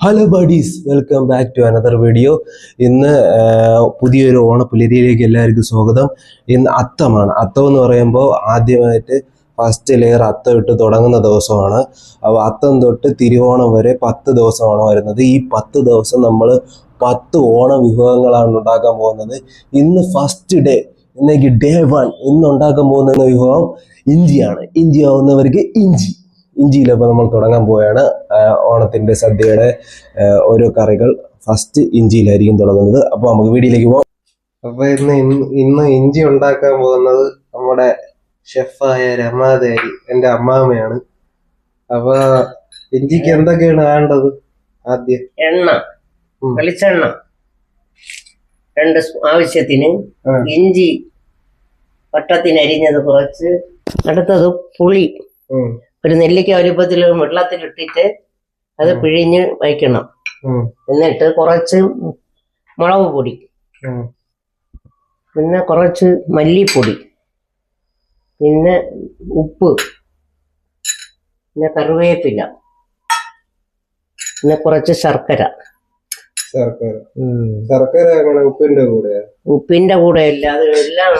Hello buddies, welcome back to another video. ഇന്ന് പുതിയൊരു ഓണപ്പുലരിയിലേക്ക് എല്ലാവർക്കും സ്വാഗതം. ഇന്ന് അത്തമാണ്. അത്തം എന്ന് പറയുമ്പോൾ ആദ്യമായിട്ട് ഫസ്റ്റ് ലെയർ അത്തം ഇട്ട് തുടങ്ങുന്ന ദിവസമാണ്. അപ്പോൾ അത്തം തൊട്ട് തിരുവോണം വരെ 10 ദിവസമാണ് വരുന്നത്. ഈ 10 ദിവസം നമ്മൾ 10 ഓണ വിഭവങ്ങളാണ് ഉണ്ടാക്കാൻ പോകുന്നത്. ഇന്ന് ഫസ്റ്റ് ഡേ, ഇന്നേക്ക് ഡേ 1. ഇന്ന് ഉണ്ടാക്കാൻ പോകുന്ന വിഭവം ഇഞ്ചിയാണ്. ഇഞ്ചി ആവുന്നവർക്ക് ഇഞ്ചിയിലപ്പോൾ നമ്മൾ തുടങ്ങാൻ പോവുകയാണ്. ഓണത്തിൻ്റെ സദ്യയുടെ ഓരോ കറികൾ ഫസ്റ്റ് ഇഞ്ചിയിലായിരിക്കും തുടങ്ങുന്നത്. അപ്പോൾ നമുക്ക് വീഡിയോയിലേക്ക് പോകാം. അപ്പോൾ ഇന്ന് ഇഞ്ചി ഉണ്ടാക്കാൻ പോകുന്നത് നമ്മുടെ ഷെഫായ രമാദേവി, എൻ്റെ അമ്മാമ്മയാണ്. അപ്പോൾ ഇഞ്ചിക്ക് എന്തൊക്കെയാണ് വേണ്ടത്? ആദ്യം എണ്ണ, വെളിച്ചെണ്ണ 2 ആവശ്യത്തിന്, ഇഞ്ചി വട്ടത്തിന് അരിഞ്ഞത് കുറച്ച്, അടുത്തത് പുളി ഒരു നെല്ലിക്ക വലുപ്പത്തിൽ വെള്ളത്തിലിട്ടിട്ട് അത് പിഴിഞ്ഞ് വയ്ക്കണം. എന്നിട്ട് കുറച്ച് മുളക് പൊടി, പിന്നെ കുറച്ച് മല്ലിപ്പൊടി, പിന്നെ ഉപ്പ്, പിന്നെ കറിവേപ്പില, പിന്നെ കുറച്ച് ശർക്കര. ഉപ്പിന്റെ കൂടെ അല്ല, അത് എല്ലാം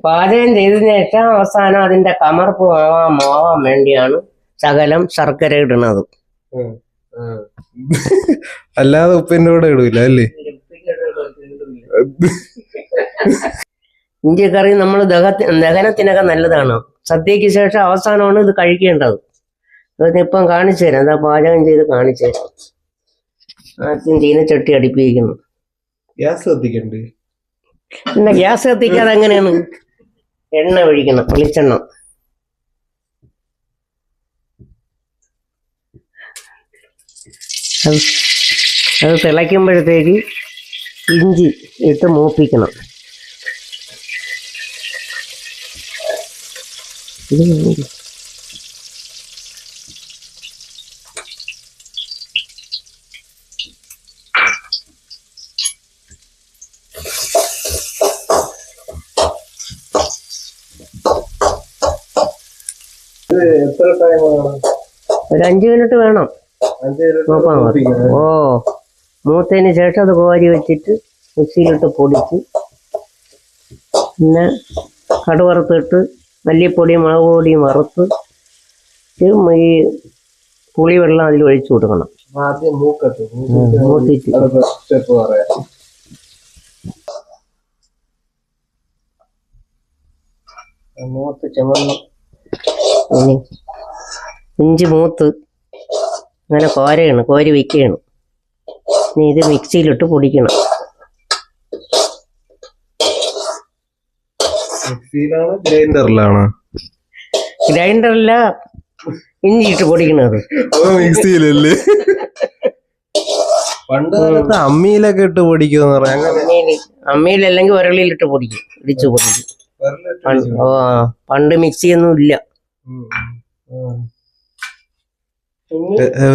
പാചകം ചെയ്തതിനു ശേഷം അവസാനം അതിന്റെ കമർപ്പ് മാവാൻ വേണ്ടിയാണ് ശകലം ശർക്കര ഇടുന്നത്. അല്ലാതെ ഉപ്പിന്റെ കൂടെ ഇടൂല അല്ലേ? ഇഞ്ചിക്കറി നമ്മൾ ദഹനത്തിനൊക്കെ നല്ലതാണ്. സദ്യക്ക് ശേഷം അവസാനമാണ് ഇത് കഴിക്കേണ്ടത്. അതിപ്പം കാണിച്ചു തരാം. എന്താ പാചകം ചെയ്ത് കാണിച്ചു തരാം. ആദ്യം ചീനച്ചട്ടി അടുപ്പിക്കുന്നു. ഗ്യാസ് കത്തിക്കണ്ടേ? പിന്നെ ഗ്യാസ് കത്തിക്കാതെ എങ്ങനെയാണ്? എണ്ണ ഒഴിക്കണം, വെളിച്ചെണ്ണ. അത് തിളയ്ക്കുമ്പോഴത്തേക്ക് ഇഞ്ചി ഇട്ട് മൂപ്പിക്കണം. ഒരു 5 മിനിറ്റ് വേണം. മൂത്തതിന് ശേഷം അത് കോരി വെച്ചിട്ട് മിക്സിയിലിട്ട് പൊടിച്ച്, പിന്നെ കടുവറുത്തിട്ട് മല്ലിപ്പൊടിയും മുളക് പൊടിയും വറുത്ത് ഈ പുളി വെള്ളം അതിൽ ഒഴിച്ചു കൊടുക്കണം. മൂത്ത് ചുമന്ന് ഇഞ്ചി മൂത്ത് അങ്ങനെ കോരി വെക്കുകയാണ്. ഇനി ഇത് മിക്സിയിലിട്ട് പൊടിക്കണം. ഗ്രൈൻഡറില ഇഞ്ചി ഇട്ട് പൊടിക്കണത്. മിക്സിയിലല്ലേ? പണ്ട് കാലത്ത് അമ്മിയിലൊക്കെ ഇട്ട് പൊടിക്കുമെന്ന് പറയാം. അമ്മിയിലല്ലെങ്കിൽ ഉരളിയിലിട്ട് പൊടിക്കും, ഇടിച്ചു പൊടിക്കും. പണ്ട് മിക്സിയൊന്നും ഇല്ല.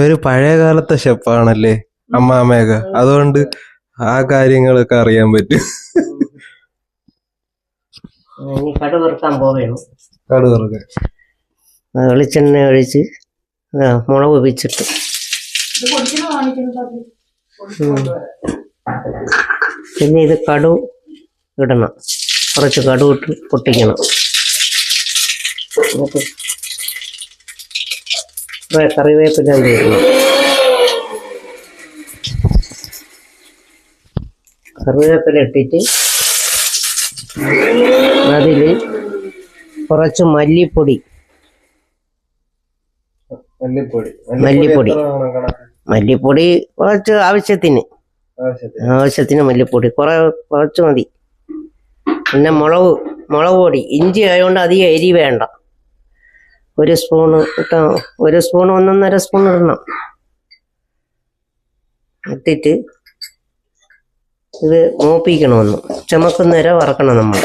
ഒരു പഴയ കാലത്തെ ഷെഫാണല്ലേ അമ്മാമ്മയൊക്കെ, അതുകൊണ്ട് ആ കാര്യങ്ങളൊക്കെ അറിയാൻ പറ്റും. കടുക് വറുക്കാൻ പോവുകയാണ്. കടുക് വറുക്കാൻ വെളിച്ചെണ്ണ ഒഴിച്ച് മുളക് വെച്ചിട്ട് പിന്നെ ഇത് കടുക് ഇടണം. കുറച്ച് കടുക് ഇട്ട് പൊട്ടിക്കണം. കറിവേപ്പില ഇടണം. കറിവേപ്പില ഇട്ടിട്ട് അതിൽ കുറച്ച് മല്ലിപ്പൊടി കുറച്ച് ആവശ്യത്തിന് മല്ലിപ്പൊടി കുറച്ച് മതി. പിന്നെ മുളക് പൊടി. ഇഞ്ചി ആയതുകൊണ്ട് അധികം എരി വേണ്ട. 1 സ്പൂണ് ഇട്ടാ, 1 സ്പൂൺ 1.5 സ്പൂൺ ഇടണം. ഇട്ടിട്ട് ഇത് മൂപ്പിക്കണമെന്ന്, ചുമക്കുന്നേരെ വറക്കണം നമ്മൾ.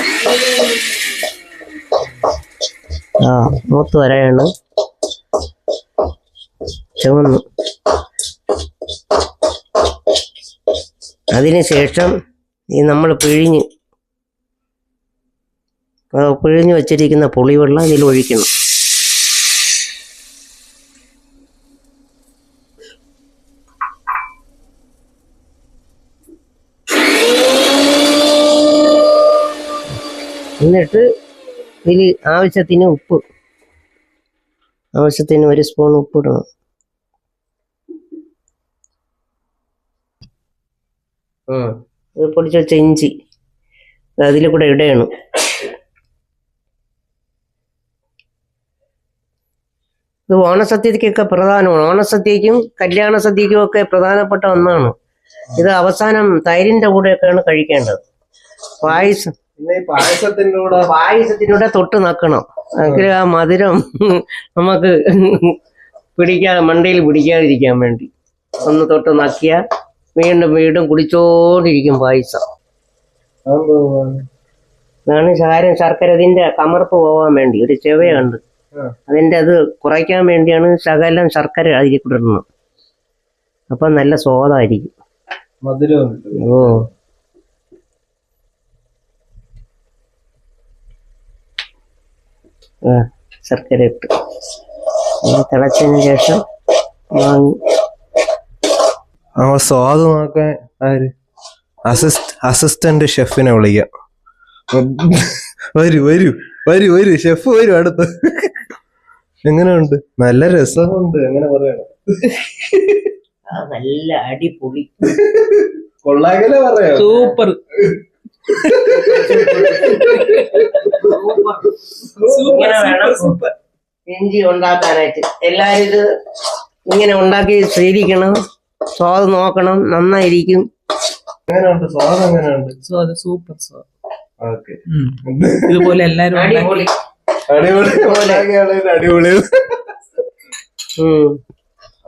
മൂത്ത് വരെയാണ് ചുമന്നു. അതിനുശേഷം ഈ നമ്മൾ പിഴിഞ്ഞ് വെച്ചിരിക്കുന്ന പുളിവെള്ളം ഇതിൽ ഒഴിക്കണം. എന്നിട്ട് ഇതിൽ ആവശ്യത്തിന് ഉപ്പ്, ആവശ്യത്തിന് 1 സ്പൂൺ ഉപ്പ് ഇടണം. ഇത് പൊടിച്ച് വെച്ച ഇഞ്ചി അതിൽ കൂടെ ഇടണം. ഇത് ഓണസദ്യക്കൊക്കെ പ്രധാനമാണ്. ഓണസദ്യക്കും കല്യാണ സദ്യക്കും ഒക്കെ പ്രധാനപ്പെട്ട ഒന്നാണ്. ഇത് അവസാനം തൈരിന്റെ കൂടെയൊക്കെയാണ് കഴിക്കേണ്ടത്. പായസം പായസത്തിലൂടെ തൊട്ട് നക്കണം. എങ്കിൽ ആ മധുരം നമുക്ക് മണ്ടയിൽ പിടിക്കാതിരിക്കാൻ വേണ്ടി ഒന്ന് തൊട്ട് നക്കിയ വീണ്ടും വീണ്ടും കുടിച്ചോണ്ടിരിക്കും പായസം. അതാണ് ശർക്കര ഇതിന്റെ കമർപ്പ് പോവാൻ വേണ്ടി ഒരു ചെവയുണ്ട്. അതിന്റെ അത് കുറയ്ക്കാൻ വേണ്ടിയാണ് ശകലം ശർക്കര അതിൽ ഇടുന്നത്. അപ്പൊ നല്ല സ്വാദായിരിക്കും. ഓ ശർക്കര ഇട്ട് തിളച്ചതിന് ശേഷം വാങ്ങി സ്വാദ് നോക്കാൻ അസിസ്റ്റന്റ് ഷെഫിനെ വിളിക്കാം. വരൂ ഷെഫ് വരൂ അടുത്ത്. എങ്ങനെയുണ്ട്? നല്ല രസമുണ്ട്. എങ്ങനെ പറയണം? നല്ല അടിപൊളി. കൊള്ളാകലെ പറയാം. സൂപ്പർ. ഇഞ്ചി ഉണ്ടാക്കാനായിട്ട് എല്ലാരും ഇത് ഇങ്ങനെ ഉണ്ടാക്കി ശീലിക്കണം. സ്വാദ് നോക്കണം, നന്നായിരിക്കും. എങ്ങനെയുണ്ട് സ്വാദ്? എങ്ങനെയുണ്ട് സ്വാദ്? സൂപ്പർ സ്വാദ്. ഓക്കെ, ഇതുപോലെ എല്ലാരും അടിപൊളി അടിപൊളി.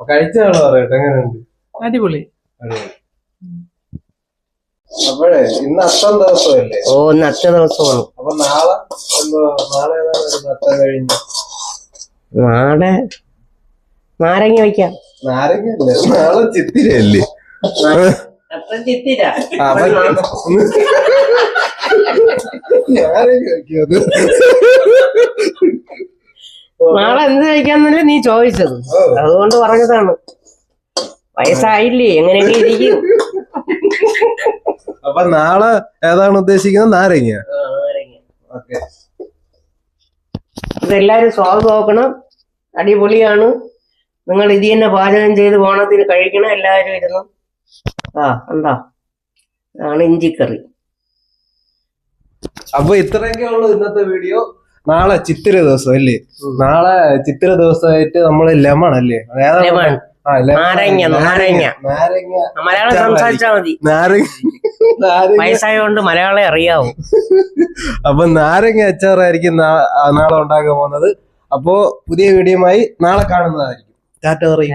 കഴിച്ചാണോ പറയട്ടെ? എങ്ങനെയുണ്ട്? അടിപൊളി. അപ്പോഴേ ഇന്ന് അത്തം ദിവസമല്ലേ? ഓ, ഇന്ന് അത്ത ദിവസമാണ്. അപ്പൊ നാളെ ഏതാണ് അത്തം കഴിഞ്ഞ്? നാളെ നാരങ്ങ വയ്ക്കാം. നാരങ്ങല്ലേ? നാളെ ചിത്തിരയല്ലേ? ചിത്തിര നാളെ എന്ത് കഴിക്കാന്നല്ലേ നീ ചോദിച്ചത്, അതുകൊണ്ട് പറഞ്ഞതാണ്. വയസ്സായില്ലേ, എങ്ങനെയൊക്കെ ഇരിക്കും. അപ്പൊ നാളെ ഏതാണ് ഉദ്ദേശിക്കുന്നത്? നാരങ്ങ. ഓക്കെ, ഇതെല്ലാരും സ്വാദ് നോക്കണം. അടിപൊളിയാണ്. നിങ്ങൾ ഇത് തന്നെ പാചകം ചെയ്ത് ഓണത്തിന് കഴിക്കണം എല്ലാവരും ഇരുന്നു. എന്താ ആണ് ഇഞ്ചിക്കറി. അപ്പൊ ഇത്രയൊക്കെ ഉള്ളു ഇന്നത്തെ വീഡിയോ. നാളെ ചിത്തിര ദിവസം അല്ലേ? നാളെ ചിത്തിര ദിവസമായിട്ട് നമ്മള് ലെമൺ അല്ലേ? ലെമൺ, നാരങ്ങ. നാരങ്ങ മലയാളം സംസാരിച്ചാ മതി. വയസ്സായോണ്ട് മലയാളം അറിയാവൂ. അപ്പൊ നാരങ്ങ അച്ചാറായിരിക്കും നാളെ ഉണ്ടാക്കാൻ പോകുന്നത്. അപ്പോ പുതിയ വീഡിയോയുമായി നാളെ കാണുന്നതായിരിക്കും. ടാറ്റ പറയും.